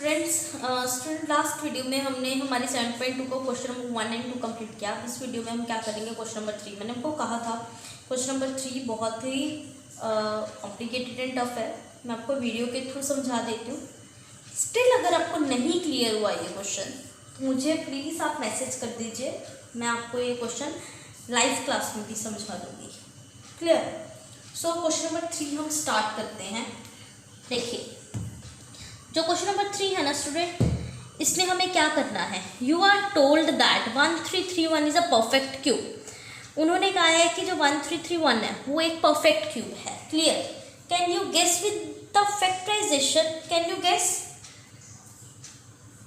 Student last video में हमने हमारी 7.2 को क्वेश्चन नंबर 1 एंड 2 कंप्लीट किया। इस वीडियो में हम क्या करेंगे, क्वेश्चन नंबर 3। मैंने आपको कहा था क्वेश्चन नंबर 3 बहुत ही कॉम्प्लिकेटेड एंड टफ है। मैं आपको वीडियो के थ्रू समझा देती हूँ। स्टिल अगर आपको नहीं क्लियर हुआ ये क्वेश्चन तो मुझे प्लीज़ आप मैसेज कर दीजिए, मैं आपको ये क्वेश्चन लाइव क्लास में भी समझा दूँगी। क्लियर? सो क्वेश्चन नंबर 3 हम स्टार्ट करते हैं। देखिए, जो क्वेश्चन नंबर 3 है ना स्टूडेंट, इसमें हमें क्या करना है। You are told that 1331 is a perfect cube. उन्होंने कहा है कि जो 1331 है वो एक परफेक्ट क्यूब है। Clear? Can you guess with the factorisation? Can you guess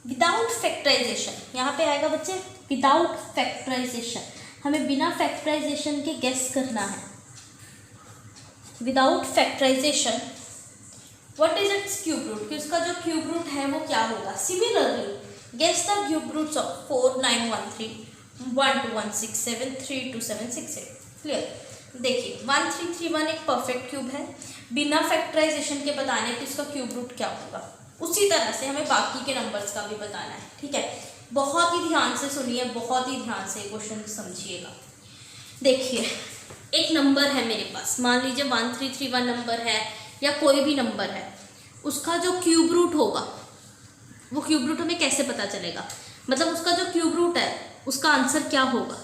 without factorisation? यहाँ पे आएगा बच्चे विदाउट फैक्टराइजेशन। हमें बिना फैक्टराइजेशन के गेस करना है। Without factorisation What is its cube root? कि उसका जो क्यूब रूट है वो क्या होगा। Similarly guess the cube roots of 4913 12167 32768। Clear? देखिए 1331 एक परफेक्ट क्यूब है। बिना फैक्टराइजेशन के बताने कि उसका क्यूब रूट क्या होगा। उसी तरह से हमें बाकी के नंबर्स का भी बताना है। ठीक है, बहुत ही ध्यान से सुनिए, बहुत ही ध्यान से क्वेश्चन समझिएगा। देखिए, एक नंबर है मेरे पास, मान लीजिए 1331 नंबर है या कोई भी नंबर है, उसका जो क्यूब रूट होगा वो क्यूब रूट हमें कैसे पता चलेगा। मतलब उसका जो क्यूब रूट है उसका आंसर क्या होगा,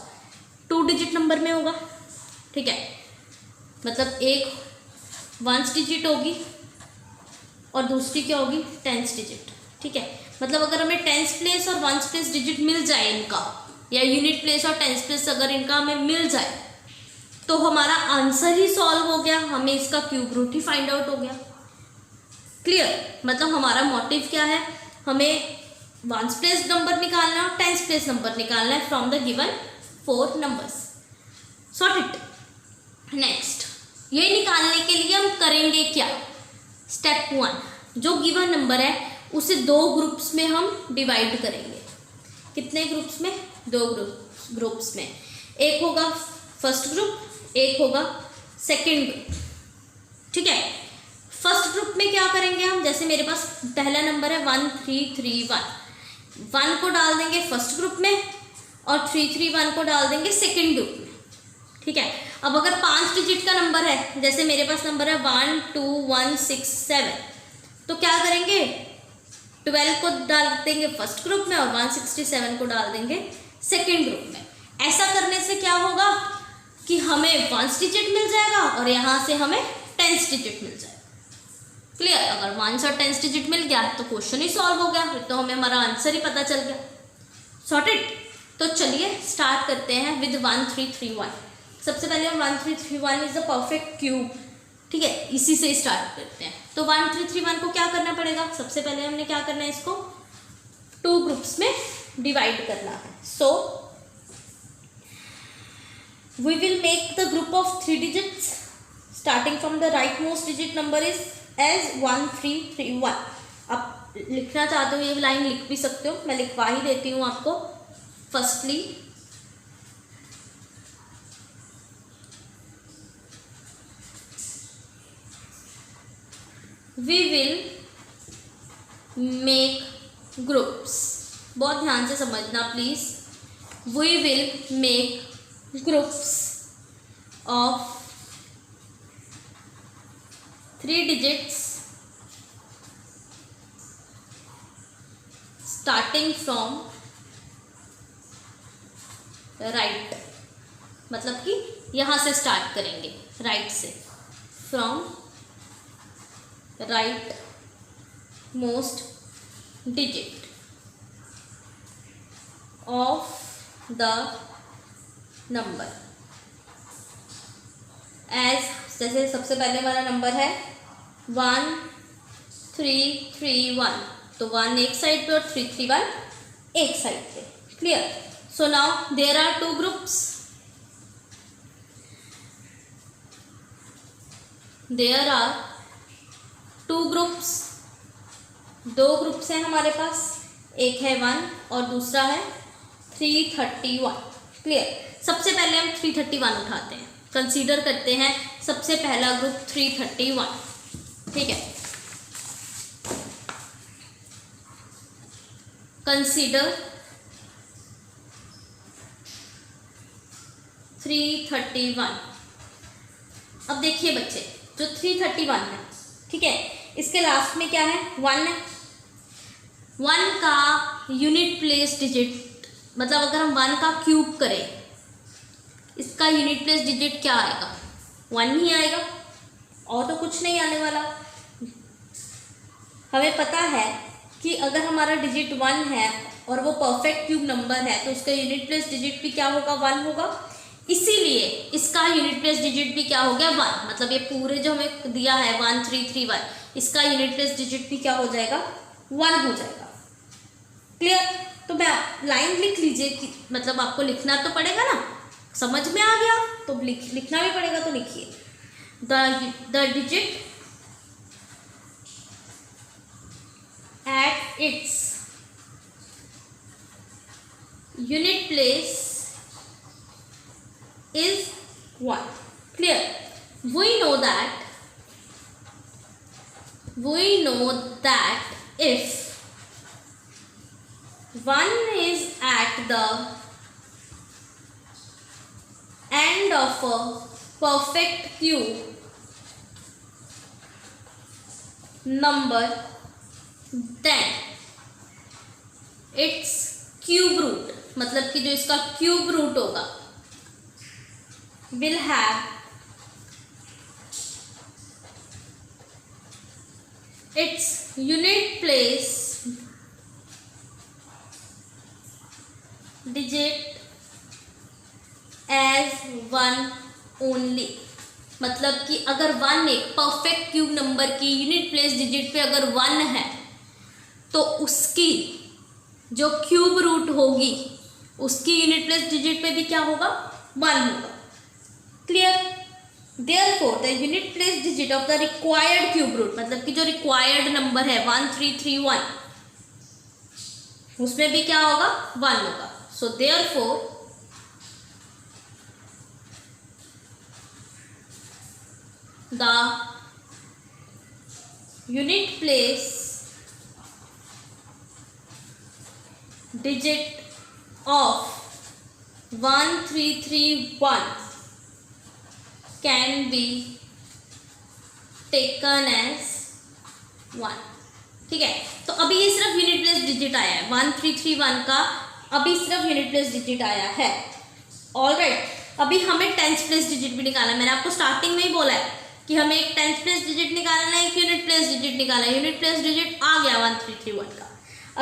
2 डिजिट नंबर में होगा। ठीक है, मतलब एक 1 डिजिट होगी और दूसरी क्या होगी 10 डिजिट। ठीक है, मतलब अगर हमें 10 प्लेस और 1 प्लेस डिजिट मिल जाए इनका, या यूनिट प्लेस और 10 प्लेस अगर इनका हमें मिल जाए तो हमारा आंसर ही सॉल्व हो गया, हमें इसका क्यूब रूट ही फाइंड आउट हो गया। क्लियर? मतलब हमारा मोटिव क्या है, हमें 1 प्लेस नंबर निकालना है और 10 प्लेस नंबर निकालना है from the given 4 numbers. Sort it. Next, ये निकालने के लिए हम करेंगे क्या। स्टेप 1, जो गिवन नंबर है उसे 2 ग्रुप्स में हम डिवाइड करेंगे। कितने ग्रुप्स में? 2 ग्रुप्स में। एक होगा फर्स्ट ग्रुप, एक होगा सेकेंड ग्रुप। ठीक है, फर्स्ट ग्रुप में क्या करेंगे हम, जैसे मेरे पास पहला नंबर है 1331, 1 को डाल देंगे फर्स्ट ग्रुप में और 331 को डाल देंगे सेकेंड ग्रुप में। ठीक है, अब अगर 5 डिजिट का नंबर है, जैसे मेरे पास नंबर है 12167, तो क्या करेंगे, 12 को डाल देंगे फर्स्ट ग्रुप में और 167 को डाल देंगे सेकेंड ग्रुप में। ऐसा करने से क्या होगा कि हमें 1 डिजिट मिल जाएगा और यहाँ से हमें 10 डिजिट मिल जाएगा। क्लियर? अगर 1 और 10 डिजिट मिल गया तो क्वेश्चन ही सॉल्व हो गया, फिर तो हमें हमारा आंसर ही पता चल गया। सॉर्टेड? तो चलिए स्टार्ट करते हैं विद 1331। सबसे पहले हम 1331 इज अ परफेक्ट क्यूब। ठीक है, इसी से स्टार्ट करते हैं। तो 1331 को क्या करना पड़ेगा, सबसे पहले हमने क्या करना है, इसको 2 ग्रुप्स में डिवाइड करना है। सो we will make the group of 3 digits starting from the rightmost digit number is as 1331। आप लिखना चाहते हो ये लाइन लिख भी सकते हो, मैं लिखवा ही देती हूँ आपको। Firstly we will make groups। बहुत ध्यान से समझना please. we will make groups of 3 digits starting from right। मतलब कि यहाँ से स्टार्ट करेंगे, राइट से, from right most digit of the number. As जैसे सबसे पहले वाला नंबर है 1331, तो 1 एक साइड पे और 331 एक साइड पे। Clear? So now there are 2 groups. There are 2 groups. 2 groups हैं हमारे पास, एक है 1 और दूसरा है 331। क्लियर? सबसे पहले हम 331 उठाते हैं, कंसीडर करते हैं सबसे पहला ग्रुप 331। ठीक है, कंसीडर 331। अब देखिए बच्चे, जो 331 है, ठीक है, इसके लास्ट में क्या है, 1 है। 1 का यूनिट प्लेस डिजिट, मतलब अगर हम 1 का क्यूब करें, इसका यूनिट प्लेस डिजिट क्या आएगा, 1 ही आएगा, और तो कुछ नहीं आने वाला। हमें पता है कि अगर हमारा डिजिट 1 है और वो परफेक्ट क्यूब नंबर है तो उसका यूनिट प्लेस डिजिट भी क्या होगा, 1 होगा। इसीलिए इसका यूनिट प्लेस डिजिट भी क्या हो गया, 1। मतलब ये पूरे जो हमें दिया है 1331, इसका यूनिट प्लेस डिजिट भी क्या हो जाएगा, 1 हो जाएगा। क्लियर? तो मैं लाइन लिख लीजिए कि मतलब आपको लिखना तो पड़ेगा ना, समझ में आ गया तो लिखना भी पड़ेगा, तो लिखिए the digit at its unit place is 1. Clear? We know that if 1 is at the end of a perfect cube number, then its cube root, मतलब कि जो इसका क्यूब रूट होगा, will have its unit place digit as 1 only। मतलब कि अगर 1 एक perfect cube number की यूनिट प्लेस डिजिट पे अगर 1 है तो उसकी जो क्यूब रूट होगी उसकी यूनिट प्लेस डिजिट पे भी क्या होगा, 1 होगा। Clear? Therefore the unit place digit of the required cube root, मतलब कि जो रिक्वायर्ड नंबर है 1331, उसमें भी क्या होगा, 1 होगा। So therefore the unit place digit of 1331 can be taken as 1। ठीक है, तो अभी ये सिर्फ यूनिट प्लेस डिजिट आया है 1331 का, अभी सिर्फ यूनिट प्लेस डिजिट आया है। ऑलराइट, अभी हमें टेंथ प्लेस डिजिट भी निकालना है। मैंने आपको स्टार्टिंग में ही बोला है कि हमें एक टेंथ प्लेस डिजिट निकालना है, एक यूनिट प्लेस डिजिट निकालना है। यूनिट प्लेस डिजिट आ गया 1331 का,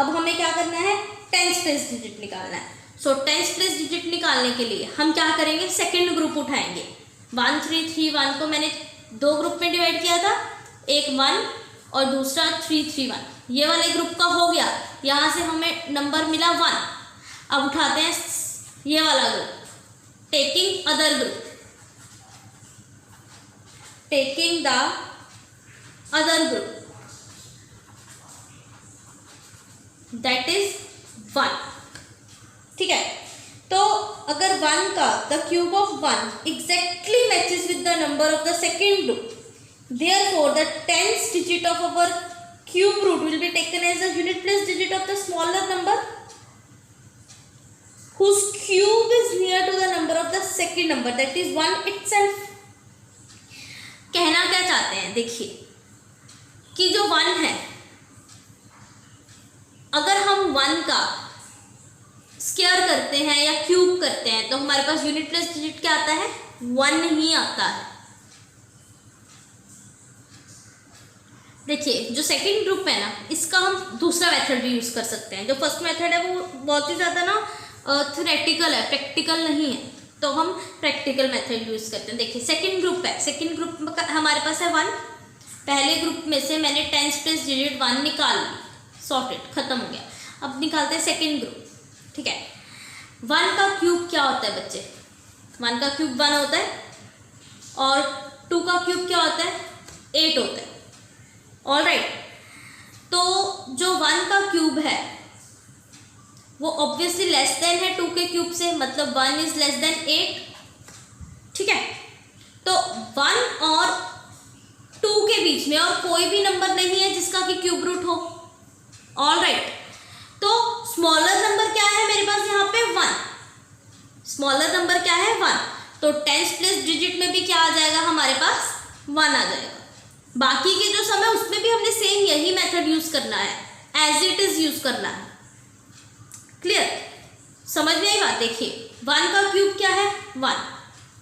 अब हमें क्या करना है, टेंथ प्लेस डिजिट निकालना है। सो टेंथ प्लेस डिजिट निकालने के लिए हम क्या करेंगे, सेकेंड ग्रुप उठाएंगे। 1331 को मैंने 2 ग्रुप में डिवाइड किया था, एक 1 और दूसरा 331। ये वाले ग्रुप का हो गया, यहाँ से हमें नंबर मिला 1। अब उठाते हैं ये वाला group, taking other group, taking the other group, that is 1। ठीक है, तो अगर 1 का the cube of 1 exactly matches with the number of the second group, therefore the 10th digit of our cube root will be taken as the unit place digit of the smaller number whose cube is near to the number of the second number, that is 1 itself। कहना क्या चाहते हैं, देखिए कि जो 1 है, अगर हम 1 का स्क्वायर करते हैं या क्यूब करते हैं तो हमारे पास यूनिट प्लेस डिजिट क्या आता है, 1 ही आता है। देखिए जो सेकंड ग्रुप है ना, इसका हम दूसरा मेथड भी यूज़ कर सकते हैं। जो फर्स्ट मेथड है वो बहुत ही ज़्यादा ना थ्योरेटिकल है, प्रैक्टिकल नहीं है, तो हम प्रैक्टिकल मेथड यूज़ करते हैं। देखिए सेकंड ग्रुप है, सेकंड ग्रुप हमारे पास है 1। पहले ग्रुप में से मैंने टेंथ प्लेस डिजिट 1 निकाल ली, सॉर्टेड, खत्म हो गया। अब निकालते हैं सेकंड ग्रुप। ठीक है, 1 का क्यूब क्या होता है बच्चे, 1 का क्यूब 1 होता है और 2 का क्यूब क्या होता है, 8 होता है। ऑलराइट, तो जो 1 का क्यूब है वो ऑब्वियसली लेस देन है 2 के क्यूब से, मतलब 1 इज लेस देन 8। ठीक है, तो 1 और 2 के बीच में और कोई भी नंबर नहीं है जिसका कि क्यूब रूट हो। ऑलराइट, तो स्मॉलर नंबर क्या है मेरे पास यहाँ पे 1, स्मॉलर नंबर क्या है 1, तो टेंस प्लेस डिजिट में भी क्या आ जाएगा हमारे पास 1 आ जाएगा। बाकी के जो सम है उसमें भी हमने सेम यही मेथड यूज करना है, एज इट इज यूज करना है। क्लियर, समझ में आई बात। देखिए 1 का क्यूब क्या है 1,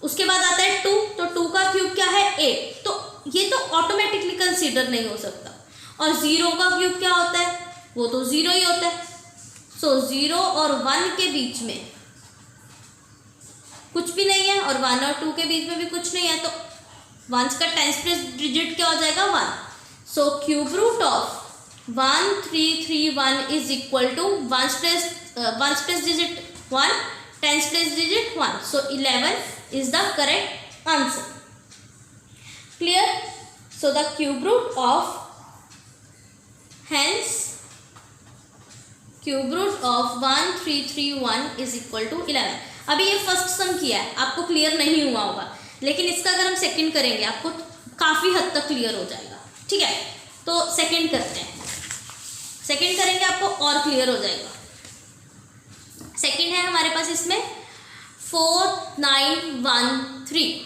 उसके बाद आता है 2, तो 2 का क्यूब क्या है 8, तो ये तो ऑटोमेटिकली कंसीडर नहीं हो सकता। और 0 का क्यूब क्या होता है, वो तो 0 ही होता है। सो 0 और 1 के बीच में कुछ भी नहीं है और 1 और 2 के बीच में भी कुछ नहीं है, तो 1 का टेंस प्लेस डिजिट क्या हो जाएगा 1। So cube root of 1331 is equal to 1 place digit 1, tens place digit 1, so 11 is the correct answer. Clear, so the cube root of, hence cube root of 1331 is equal to 11। अभी ये first सम किया है, आपको clear नहीं हुआ होगा, लेकिन इसका अगर हम सेकंड करेंगे आपको काफ़ी हद तक क्लियर हो जाएगा। ठीक है, तो सेकंड करते हैं, सेकंड करेंगे आपको और क्लियर हो जाएगा। सेकंड है हमारे पास इसमें 4913,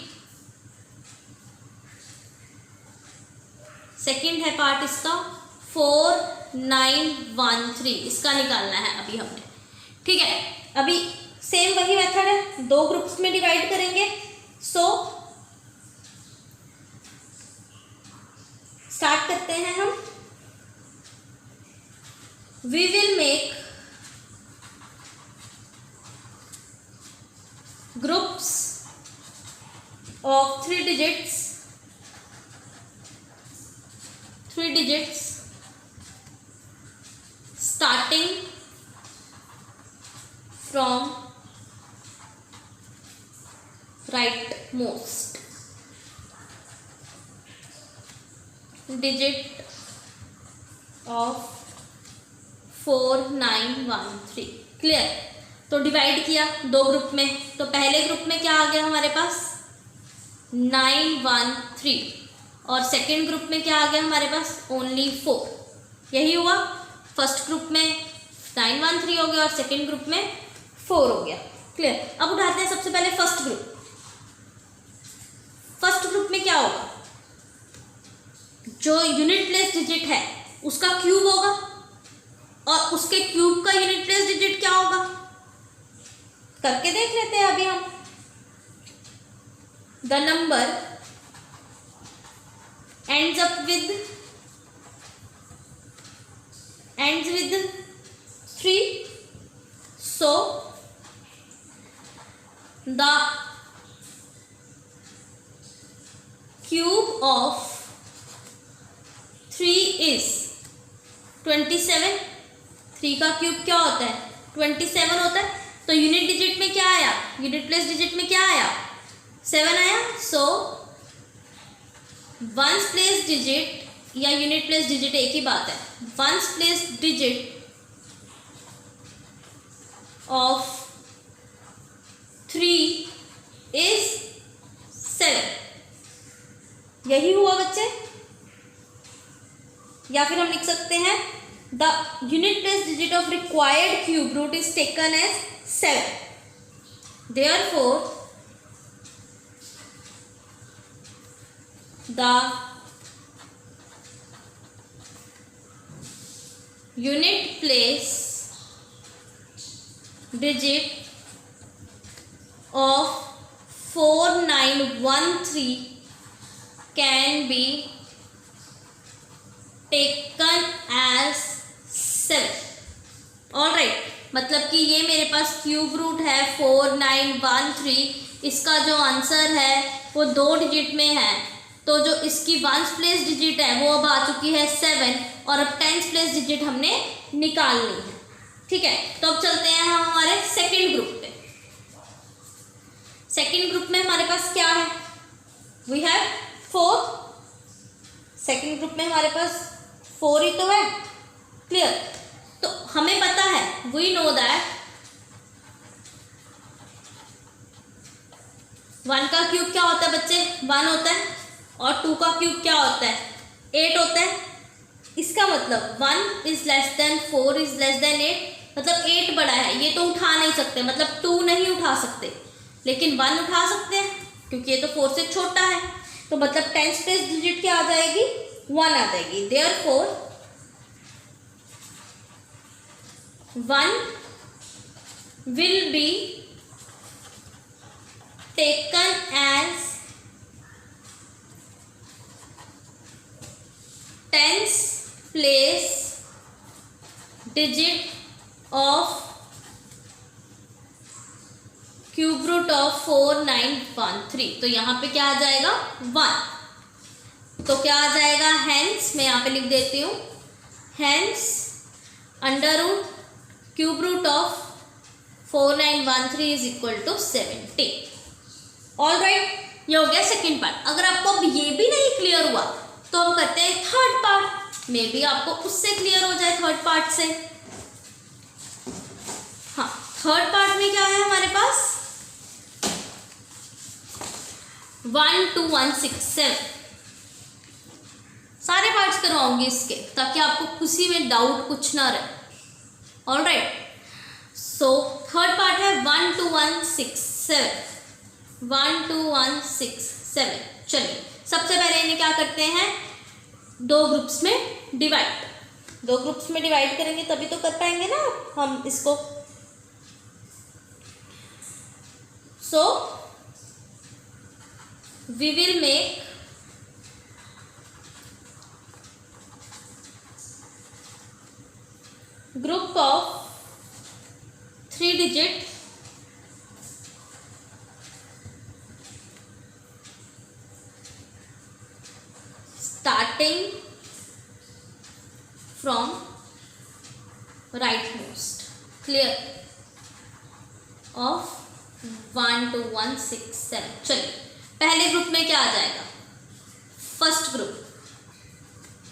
सेकंड है पार्ट इसका 4913, इसका निकालना है अभी हमने। ठीक है, अभी सेम वही मेथड है, 2 ग्रुप्स में डिवाइड करेंगे। सो स्टार्ट करते हैं हम। We will make groups of 3 digits starting from rightmost digit of 4913। Clear, तो डिवाइड किया 2 ग्रुप में, तो पहले ग्रुप में क्या आ गया हमारे पास 913 और सेकेंड ग्रुप में क्या आ गया हमारे पास ओनली 4। यही हुआ, फर्स्ट ग्रुप में 913 हो गया और सेकेंड ग्रुप में 4 हो गया। क्लियर, अब उठाते हैं सबसे पहले फर्स्ट ग्रुप। फर्स्ट ग्रुप में क्या होगा, जो यूनिट प्लेस डिजिट है उसका क्यूब होगा और उसके क्यूब का यूनिट प्लेस डिजिट क्या होगा, करके देख लेते हैं अभी हम। The number ends with 3, so the cube of 3 is 27। 3 का क्यूब क्या होता है 27 होता है, तो यूनिट डिजिट में क्या आया, यूनिट प्लेस डिजिट में क्या आया 7 आया। सो वंस प्लेस डिजिट या यूनिट प्लेस डिजिट एक ही बात है, ones place digit of 3 is 7। यही हुआ बच्चे, या फिर हम लिख सकते हैं the unit place digit of required cube root is taken as 7। Therefore the unit place digit of 4913 can be taken as 7। Alright, मतलब कि ये मेरे पास क्यूब रूट है 4913, इसका जो आंसर है वो 2 डिजिट में है, तो जो इसकी वंस प्लेस डिजिट है वो अब आ चुकी है 7 और अब टेंस प्लेस डिजिट हमने निकालनी है। ठीक है, तो अब चलते हैं हम हमारे सेकंड ग्रुप पे। सेकंड ग्रुप में हमारे पास क्या है, वी हैव 4। सेकंड ग्रुप में हमारे पास 4 ही तो है। क्लियर, तो हमें पता है, वी नो दैट 1 का क्यूब क्या होता है बच्चे 1 होता है और 2 का क्यूब क्या होता है 8 होता है। इसका मतलब 1 is less than 4 is less than 8, मतलब 8 बड़ा है, ये तो उठा नहीं सकते, मतलब 2 नहीं उठा सकते, लेकिन 1 उठा सकते हैं क्योंकि ये तो 4 से छोटा है। तो मतलब 10th प्लेस डिजिट क्या आ जाएगी, 1 आ जाएगी। Therefore 1 will be taken as 10th place digit of cube root of 4913। तो यहाँ पे क्या आ जाएगा, 1। तो क्या आ जाएगा, हेंस मैं यहाँ पे लिख देती हूँ, hence under root cube root of 4913 is equal to 70। All right, ये हो गया सेकेंड पार्ट। अगर आपको अब ये भी नहीं क्लियर हुआ तो हम करते हैं थर्ड पार्ट, मे बी आपको उससे क्लियर हो जाए थर्ड पार्ट से। हाँ, थर्ड पार्ट में क्या है हमारे पास, 1 2 1 6 7 सारे पार्ट्स करवाऊंगी इसके, ताकि आपको किसी में डाउट कुछ ना रहे। All right, so third part है 1 2 1 6 7 1 2 1 6 7। चलिए सबसे पहले इन्हें क्या करते हैं, 2 ग्रुप्स में डिवाइड। 2 ग्रुप्स में डिवाइड करेंगे तभी तो कर पाएंगे ना हम इसको। सो we will make group of 3 digit starting from rightmost, clear, of 1 2 1 6 7। चलिए पहले ग्रुप में क्या आ जाएगा, फर्स्ट ग्रुप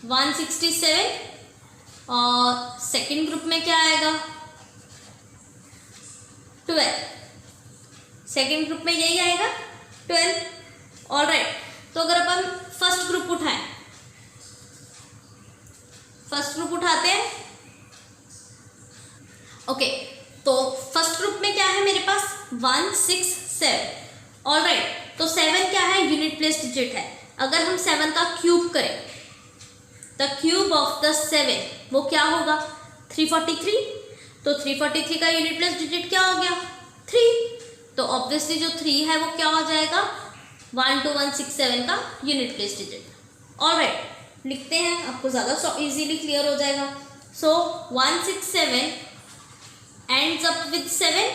167 और सेकंड ग्रुप में क्या आएगा, 12। सेकंड ग्रुप में यही आएगा 12। ऑल राइट, तो अगर अपन फर्स्ट ग्रुप उठाएं, फर्स्ट ग्रुप उठाते हैं, ओके। तो फर्स्ट ग्रुप में क्या है मेरे पास, 1 6 7। ऑल राइट, तो 7 क्या है, यूनिट प्लेस डिजिट है। अगर हम 7 का क्यूब करें, द क्यूब ऑफ द 7 वो क्या होगा, 343। तो 343 का यूनिट प्लेस डिजिट क्या हो गया, 3। तो ऑब्वियसली जो 3 है वो क्या हो जाएगा, 1 2 1 6 7 का unit place digit. All right, लिखते हैं, आपको ज़्यादा इजीली क्लियर हो जाएगा। सो 167 ends up with 7।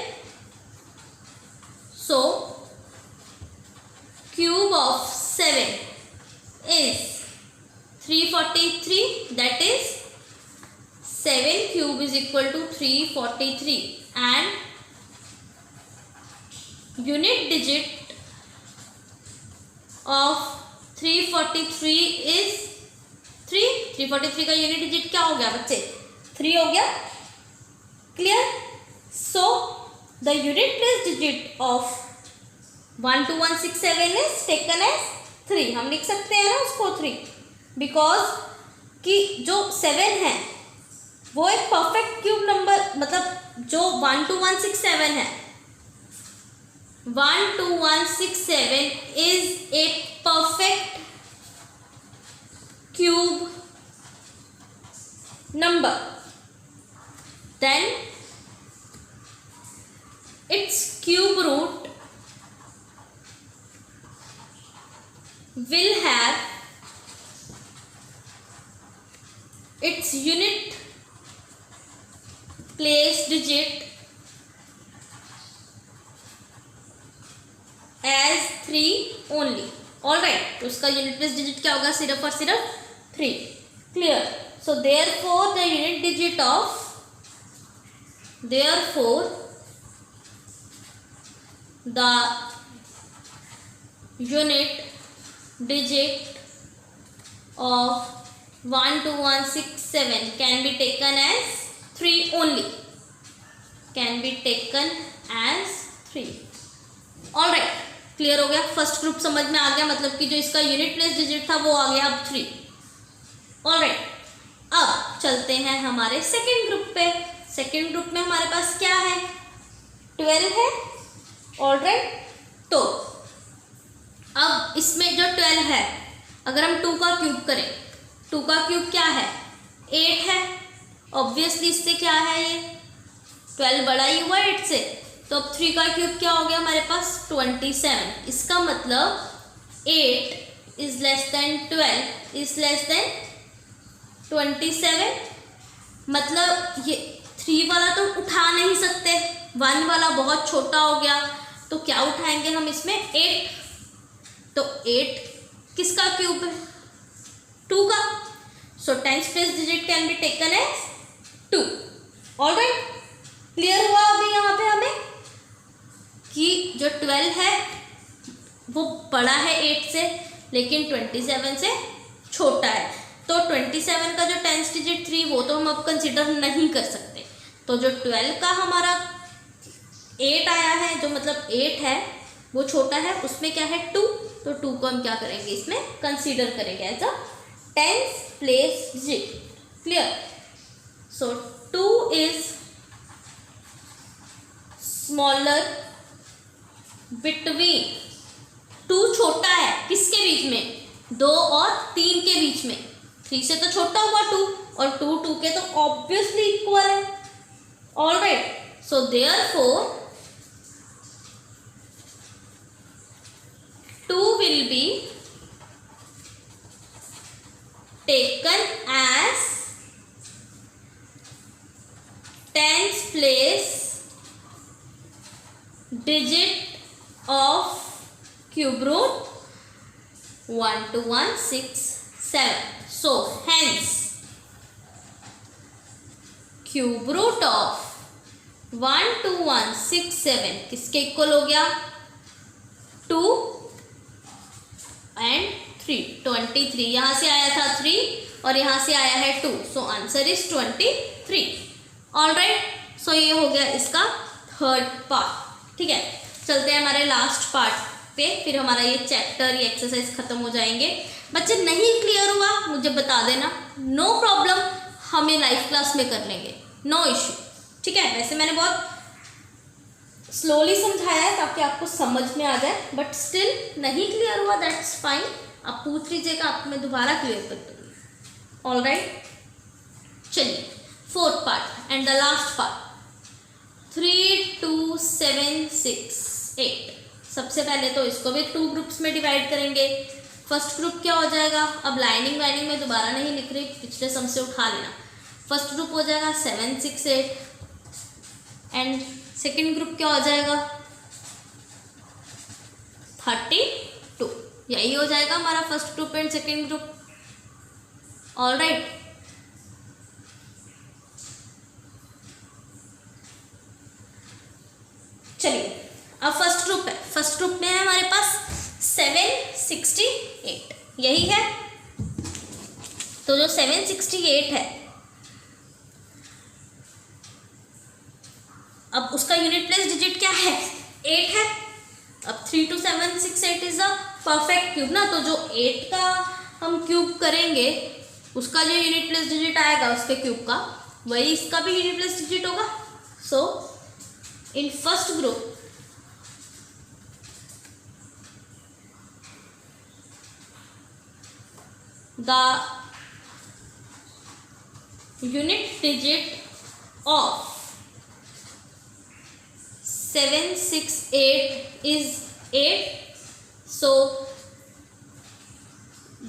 So cube of 7 is 343, that is 7 cube is equal to 343 and unit digit of 343 is 3। 343 का यूनिट डिजिट क्या हो गया बच्चे, 3 हो गया, clear. So the unit place digit of 1 2 1 6 7 is taken as 3। हम लिख सकते हैं ना उसको 3, बिकॉज कि जो 7 है वो एक परफेक्ट क्यूब नंबर, मतलब जो 1 2 1 6 7 है, 1 2 1 6 7 is a perfect cube number. Then its cube root will have its unit place digit as 3 only। All right, तो उसका यूनिट प्लेस डिजिट क्या होगा, सिर्फ और सिर्फ 3। Clear. So therefore the unit digit of, therefore the unit digit of 1 2 1 6 7 can be taken as 3 only, can be taken as 3। All right, clear हो गया, first group समझ में आ गया, मतलब कि जो इसका यूनिट प्लेस डिजिट था वो आ गया अब 3। ऑल राइट, अब चलते हैं हमारे सेकेंड ग्रुप पे। सेकेंड ग्रुप में हमारे पास क्या है, 12 है। ऑलराइट, तो अब इसमें जो 12 है, अगर हम 2 का क्यूब करें, 2 का क्यूब क्या है, 8 है। ऑब्वियसली इससे क्या है, ये 12 बड़ा ही हुआ 8 से, तो अब 3 का क्यूब क्या हो गया हमारे पास, 27। इसका मतलब 8 is less than 12 is less than 27। मतलब ये 3 वाला तो उठा नहीं सकते, 1 वाला बहुत छोटा हो गया, तो क्या उठाएंगे हम इसमें, 8। तो 8 किसका क्यूब है, 2 का। So tens place digit can be taken as 2। Alright, clear हुआ अभी यहाँ पे हमें कि जो 12 है वो बड़ा है 8 से, लेकिन 27 से छोटा है। तो 27 का जो टेंस डिजिट 3 वो तो हम अब कंसिडर नहीं कर सकते। तो जो 12 का हमारा 8 आया है, जो मतलब 8 है वो छोटा है, उसमें क्या है 2, तो 2 को हम क्या करेंगे, इसमें कंसीडर करेंगे as a tens place digit. Clear. So 2 is smaller between, 2 छोटा है किसके बीच में, 2 और 3 के बीच में। 3 से तो छोटा हुआ 2, और 2 के तो ऑब्वियसली इक्वल है। Alright, so therefore 2 will be taken as tens place digit of cube root 1 to 1 6 7. So hence cube root of 1 to 1 6 7 किसके इक्वल हो गया, 2 एंड 3, 23। यहाँ से आया था 3 और यहाँ से आया है 2, सो आंसर इज 23। ऑलराइट, सो ये हो गया इसका थर्ड पार्ट। ठीक है, चलते हैं हमारे लास्ट पार्ट पे, फिर हमारा ये चैप्टर, ये एक्सरसाइज खत्म हो जाएंगे। बच्चे नहीं क्लियर हुआ मुझे बता देना, नो प्रॉब्लम, हम ये लाइव क्लास में कर लेंगे, नो इशू। ठीक है, वैसे मैंने बहुत स्लोली समझाया है ताकि आपको समझ में आ जाए, बट स्टिल नहीं क्लियर हुआ दैट्स फाइन, आप पूछ लीजिएगा, आपको मैं दोबारा क्लियर कर दूँगी। ऑलराइट, चलिए fourth part and the last part, 3 2 7 6 8। सबसे पहले तो इसको भी 2 ग्रुप्स में डिवाइड करेंगे। फर्स्ट ग्रुप क्या हो जाएगा, अब लाइनिंग वाइनिंग में दोबारा नहीं लिख रही, पिछले सम से उठा लेना। फर्स्ट ग्रुप हो जाएगा 7 6 8 एंड सेकेंड ग्रुप क्या हो जाएगा 32। यही हो जाएगा हमारा first group and second group. Alright, चलिए अब फर्स्ट ग्रुप है, फर्स्ट ग्रुप में है हमारे पास 768, यही है। तो जो 768 है, अब उसका यूनिट प्लेस डिजिट क्या है, 8 है। अब 3 2 7 6 8 इज अ परफेक्ट क्यूब ना, तो जो 8 का हम क्यूब करेंगे उसका जो यूनिट प्लेस डिजिट आएगा उसके क्यूब का, वही इसका भी यूनिट प्लेस डिजिट होगा। So in first group the unit digit of 768 is 8. So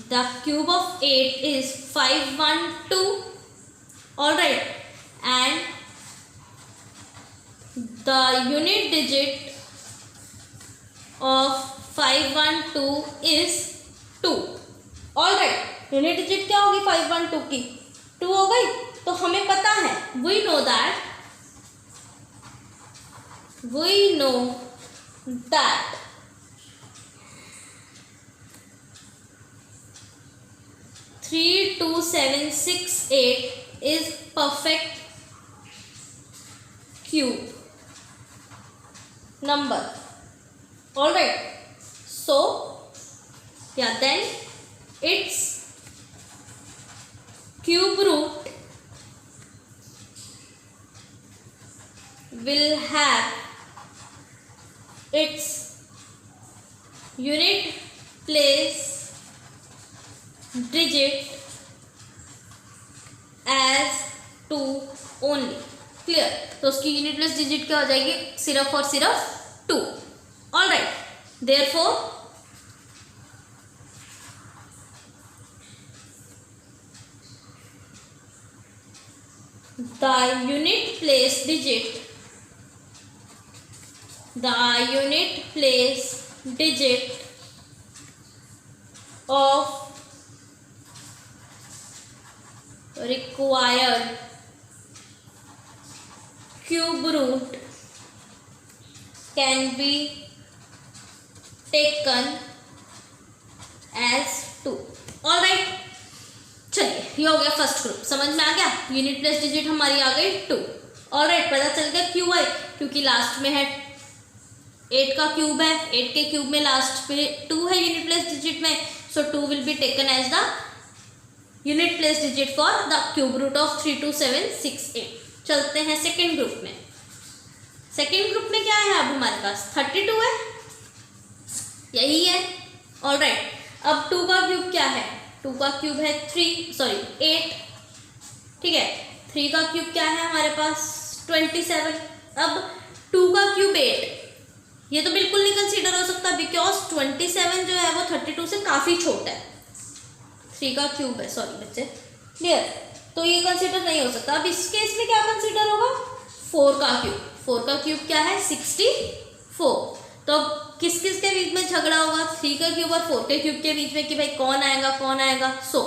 the cube of 8 is 512. Alright, and the unit digit of 512 is 2. Alright, unit digit क्या होगी 512 की, 2 हो गई। तो हमें पता है, we know that 3 2 7 6 8 is perfect cube number. Alright, so yeah, then its cube root will have its unit place digit as 2 only. Clear? तो उसकी यूनिट प्लेस डिजिट क्या हो जाएगी? सिर्फ और सिर्फ 2. All right, therefore the unit place digit of required cube root can be taken as 2. All right, चलिए ये हो गया फर्स्ट ग्रुप. समझ में आ गया? यूनिट प्लेस डिजिट हमारी आ गई 2. ऑल राइट, पता चल गया क्यों आई? क्योंकि लास्ट में है 8 का क्यूब है, 8 के क्यूब में लास्ट पे 2 है यूनिट प्लेस डिजिट में. So 2 will be taken as the unit place digit for the cube root of 32768. चलते हैं सेकेंड ग्रुप में. सेकेंड ग्रुप में क्या है? अब हमारे पास 32 है, यही है. ऑल राइट, अब 2 का क्यूब क्या है? 2 का क्यूब है 8. ठीक है, 3 का क्यूब क्या है हमारे पास? 27. अब 2 का क्यूब 8, ये तो बिल्कुल नहीं कंसीडर हो सकता बिकॉज 27 जो है वो 32 से काफ़ी छोटा है. 3 का क्यूब है, सॉरी बच्चे, क्लियर? तो ये कंसीडर नहीं हो सकता. अब इस केस में क्या कंसीडर होगा? 4 का क्यूब. 4 का क्यूब क्या है? 64. तो अब किस किस के बीच में झगड़ा होगा? 3 का क्यूब और 4 के क्यूब के बीच में कि भाई कौन आएगा कौन आएगा. सो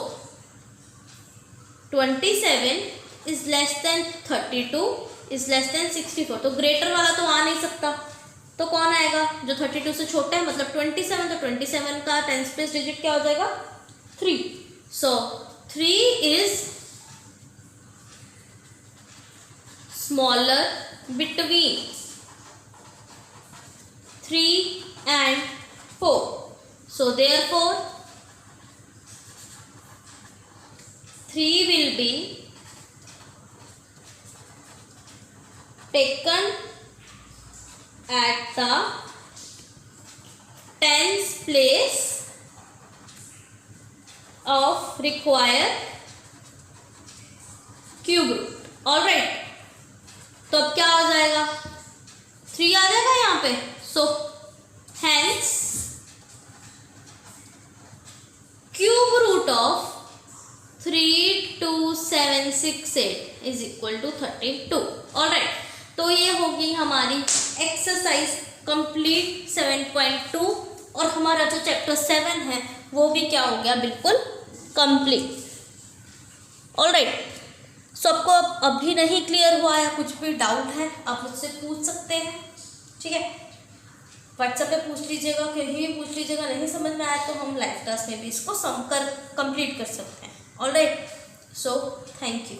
27 is less than 32 is less than 64. तो ग्रेटर वाला तो आ नहीं सकता. तो कौन आएगा? जो 32 से छोटा है, मतलब 27. तो 27 का टेंस प्लेस डिजिट क्या हो जाएगा? 3. सो 3 is smaller between 3 and 4. So therefore 3 will be taken at the tens place of required cube root. All right, तो अब क्या हो जाएगा? 3 आ जाएगा यहाँ पे. So hence cube root of 32768 is equal to 32. All right, तो ये होगी हमारी एक्सरसाइज कंप्लीट 7.2 और हमारा जो चैप्टर 7 है वो भी क्या हो गया? बिल्कुल कंप्लीट. ऑल राइट, सबको अभी नहीं क्लियर हुआ है, कुछ भी डाउट है आप मुझसे पूछ सकते हैं. ठीक है, व्हाट्सएप पे पूछ लीजिएगा, कहीं भी पूछ लीजिएगा. नहीं समझ में आया तो हम लाइव क्लास में भी इसको कंप्लीट कर सकते हैं. All right, so thank you.